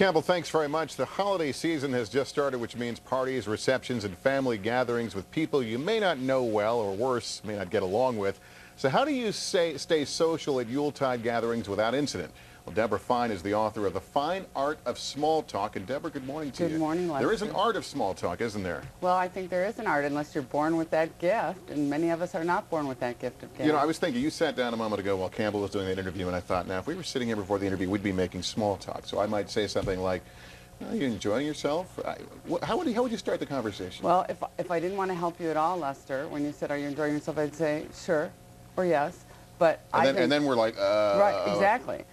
Campbell, thanks very much. The holiday season has just started, which means parties, receptions, and family gatherings with people you may not know well, or worse, may not get along with. So how do you stay social at Yuletide gatherings without incident? Well, Debra Fine is the author of The Fine Art of Small Talk. And Debra, good morning to you. Good morning, Lester. There is an art of small talk, isn't there? Well, I think there is an art unless you're born with that gift, and many of us are not born with that gift of gab. You know, I was thinking, you sat down a moment ago while Campbell was doing that interview, and I thought, now, if we were sitting here before the interview, we'd be making small talk. So I might say something like, are you enjoying yourself? How would you start the conversation? Well, if I didn't want to help you at all, Lester, when you said, are you enjoying yourself, I'd say, sure, or yes. But and then we're like, right, exactly.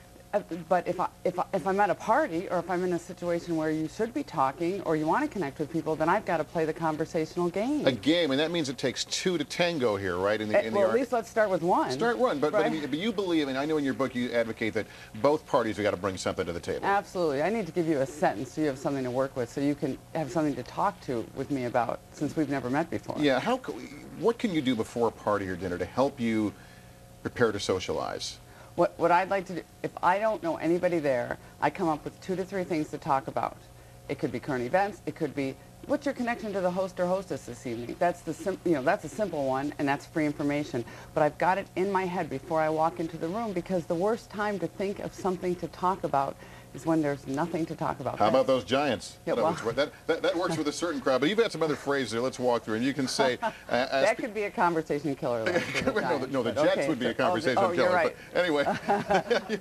But if I'm at a party, or if I'm in a situation where you should be talking or you want to connect with people, then I've got to play the conversational game. A game, and that means it takes two to tango here, right? Well, at least let's start with one. Start one, but, right? but you believe, and I know in your book you advocate that both parties have got to bring something to the table. Absolutely. I need to give you a sentence so you have something to work with, so you can have something to talk to with me about, since we've never met before. Yeah. What can you do before a party or dinner to help you prepare to socialize? What I'd like to do, if I don't know anybody there, I come up with 2 to 3 things to talk about. It could be current events. It could be, what's your connection to the host or hostess this evening? That's that's a simple one, and that's free information. But I've got it in my head before I walk into the room, because the worst time to think of something to talk about is when there's nothing to talk about. How about those giants? Yeah, well, that works with a certain crowd, but you've had some other phrases there. Let's walk through, and you can say... that could be a conversation killer. No, the Jets would be a conversation killer. You're right. But anyway...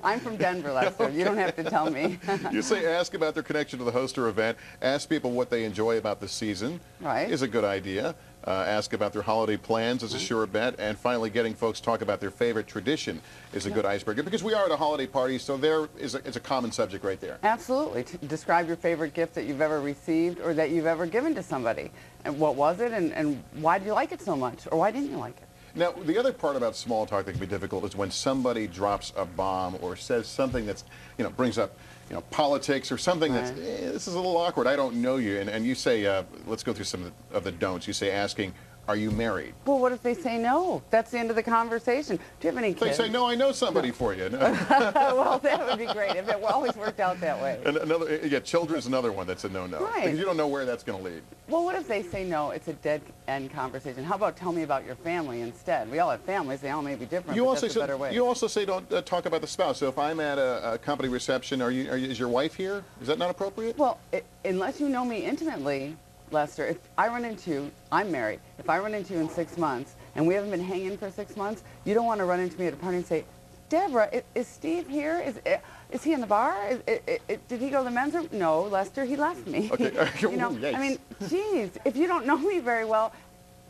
I'm from Denver, Lester. Okay. You don't have to tell me. You say ask about their connection to the host or event. Ask people what they enjoy about the season. Right. Is a good idea. Ask about their holiday plans is a sure bet. And finally, getting folks to talk about their favorite tradition is a good icebreaker, because we are at a holiday party, so it's a common subject right there. Absolutely. Describe your favorite gift that you've ever received or that you've ever given to somebody. And what was it, and why do you like it so much, or why didn't you like it? Now, the other part about small talk that can be difficult is when somebody drops a bomb or says something that's, brings up, politics or something that's, this is a little awkward, I don't know you, and you say, let's go through some of the don'ts. You say asking, are you married? Well, what if they say no? That's the end of the conversation. Do you have any kids? They say, no, I know somebody for you. No. Well, that would be great if it always worked out that way. And children's another one that's a no-no. Right. Because you don't know where that's going to lead. Well, what if they say no, it's a dead-end conversation? How about tell me about your family instead? We all have families. They all may be different, but that's a better way. You also say don't talk about the spouse. So if I'm at a company reception, is your wife here? Is that not appropriate? Well, unless you know me intimately, Lester, if I run into you, I'm married. If I run into you in 6 months, and we haven't been hanging for 6 months, you don't want to run into me at a party and say, Debra, is Steve here? Is he in the bar? Did he go to the men's room? No, Lester, he left me. Okay. I mean, geez, if you don't know me very well,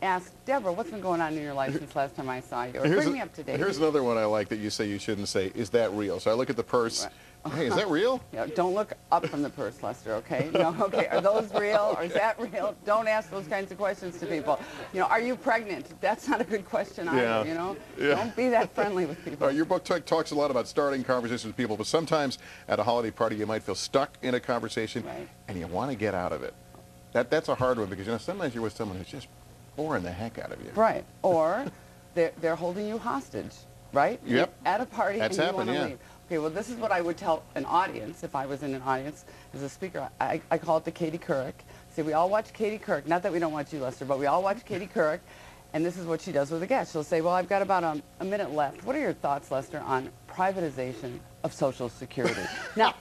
ask Debra, what's been going on in your life since last time I saw you? Or bring me up to date. Here's another one I like that you say you shouldn't say, is that real? So I look at the purse. Right. Hey, is that real? Yeah, don't look up from the purse, Lester, okay? No, okay, are those real, or is that real? Don't ask those kinds of questions to people. Are you pregnant? That's not a good question either, Yeah. Don't be that friendly with people. Your book talks a lot about starting conversations with people, but sometimes at a holiday party you might feel stuck in a conversation, and you want to get out of it. That's a hard one, because sometimes you're with someone who's just boring the heck out of you. Right, or they're holding you hostage, right? Yep. At a party, That's and you happened, want to leave. Okay, well, this is what I would tell an audience if I was in an audience as a speaker. I call it the Katie Couric. See, we all watch Katie Couric. Not that we don't watch you, Lester, but we all watch Katie Couric, and this is what she does with a guest. She'll say, well, I've got about a minute left. What are your thoughts, Lester, on privatization of Social Security? Now,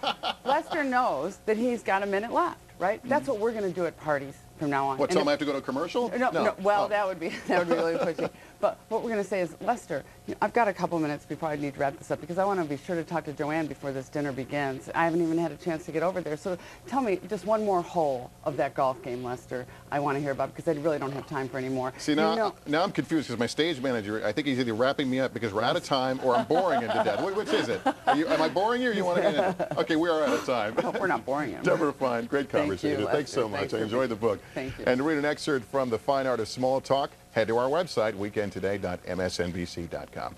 Lester knows that he's got a minute left, right? That's what we're going to do at parties from now on. What, tell them I have to go to a commercial? No. Well, that would be really pushy. But what we're going to say is, Lester, I've got a couple minutes before I need to wrap this up, because I want to be sure to talk to Joanne before this dinner begins. I haven't even had a chance to get over there. So tell me just one more hole of that golf game, Lester, I want to hear about, because I really don't have time for any more. See, now I'm confused, because my stage manager, I think he's either wrapping me up because we're out of time, or I'm boring him to death. Which is it? Am I boring you, or you want to get in it? Okay, we are out of time. No, we're not boring him. Debra Fine, great conversation. Thank you, Thanks so much. I enjoyed the book. Thank you. And to read an excerpt from The Fine Art of Small Talk, head to our website, weekendtoday.msnbc.com.